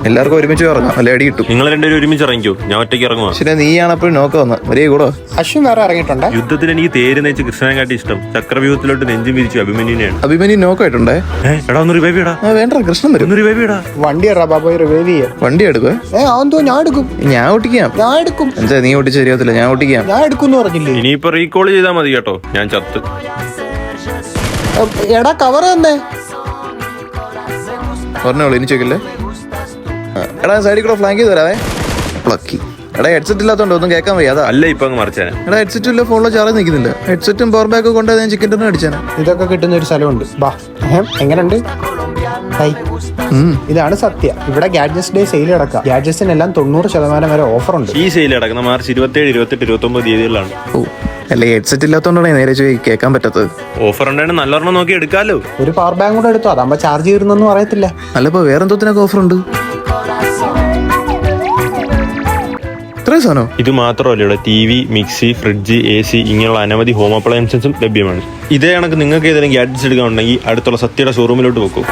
എല്ലാവർക്കും ഒരുമിച്ച് ഇറങ്ങാം, അല്ലെ അടി കിട്ടും. നിങ്ങൾ രണ്ടുപേരും ഒരുമിച്ച് ഇറങ്ങിക്കോ, ഞാൻ ഒറ്റയ്ക്ക് ഇറങ്ങുവാ. ശരി, നീയാണപ്പോഴും നോക്ക വന്ന് ഒരേ കൂടോ. അശ്വിൻ വേറെ ഇറങ്ങിയിട്ടുണ്ട്. യുദ്ധത്തിൽ എനിക്ക് തേര് നയിച്ച് കൃഷ്ണനെ കാട്ടി ഇഷ്ടം ചക്രവ്യൂഹത്തിലോട്ട് നെഞ്ചും വിരിച്ചു അഭിമന്യുനെയാണ്. അഭിമന്യു നോക്കായിട്ടുണ്ടേ. എടാ ഒന്ന് റിവൈവ് ഇടാ. വേണ്ട, കൃഷ്ണൻ വരും. ഒന്ന് റിവൈവ് ഇടാ. വണ്ടി ഇടാ ബാബോയ്, റിവൈവ് ചെയ്യാം. വണ്ടി എടുക്കുക. അതെന്തോ ഞാൻ എടുക്കും. ഞാൻ ഓട്ടിക്കാം. ഞാൻ എടുക്കും. എന്താ നീ ഓട്ടിച്ച് ശരിയാവത്തില്ല, ഞാൻ ഓട്ടിക്കാം. ഞാൻ എടുക്കും പറഞ്ഞില്ലേ. ഇനിയിപ്പോ റീകോൾ ചെയ്താൽ മതി കേട്ടോ, ഞാൻ ചത്ത്. എടാ കവർ തന്നെ പറഞ്ഞോളൂ, ഇനി ചോദിക്കല്ലേ. എടാ സൈഡിൽ കൂടെ ഫ്ലാങ്ക് ചെയ്ത് തരാവേ. പ്ലക്കി. എടാ ഹെഡ്സെറ്റ് ഇല്ലാത്തോണ്ട് ഒന്നും കേൾക്കാൻ വയ്യ. അതാ അല്ല ഇപ്പൊ അങ്ങ് മറിച്ചാനെ. എടാ ഹെഡ്സെറ്റ് ഇല്ല, ഫോണിലോ ചാർജ് നിൽക്കുന്നില്ല. ഹെഡ്സെറ്റും പവർ ബാക്കും കൊണ്ട് ഞാൻ ചിക്കൻ ടിന്നർ അടിച്ചാണ്. ഇതൊക്കെ കിട്ടുന്ന ഒരു സ്ഥലമുണ്ട്. ബാ, എങ്ങനെയുണ്ട്? ഇതാണ് സത്യം. ഇവിടെ ഗാഡ്ജറ്റ്സ് ഡേ സെയിൽ കിടക്കാം. ഗാഡ്ജറ്റ്സിനെല്ലാം 90% വരെ ഓഫർ ഉണ്ട്. ഈ സെയിൽ കിടക്കുന്ന മാർച്ച് 27, 28, 29 തീയതികളിലാണ്. ഓ, അല്ലെ ഹെഡ്സെറ്റ് ഇല്ലാത്തോണ്ടാണ് നേരെ കേൾക്കാൻ പറ്റാത്തത്. ഓഫർ ഉണ്ടായിട്ട് നല്ലൊരെണ്ണം നോക്കി എടുക്കാലോ. ഒരു പവർ ബാങ്ക് കൂടെ എടുത്തോ, അതാകുമ്പോ ചാർജ് ചെയ്യുന്നൊന്നും അറിയത്തില്ല. അല്ലപ്പോ വേറെന്തോത്തിനൊക്കെ ഓഫർ ഉണ്ട്. ഇത്രയും സാധനം. ഇത് മാത്രമല്ല, ഇവിടെ TV, മിക്സി, ഫ്രിഡ്ജ്, AC ഇങ്ങനെയുള്ള അനവധി ഹോം അപ്ലയൻസസും ലഭ്യമാണ്. ഇതേ കണക്ക് നിങ്ങൾക്ക് ഏതെങ്കിലും ഗാഡ്ജറ്റ്സ് എടുക്കാനുണ്ടെങ്കിൽ അടുത്തുള്ള സത്യയുടെ ഷോറൂമിലോട്ട് പോക്കൂ.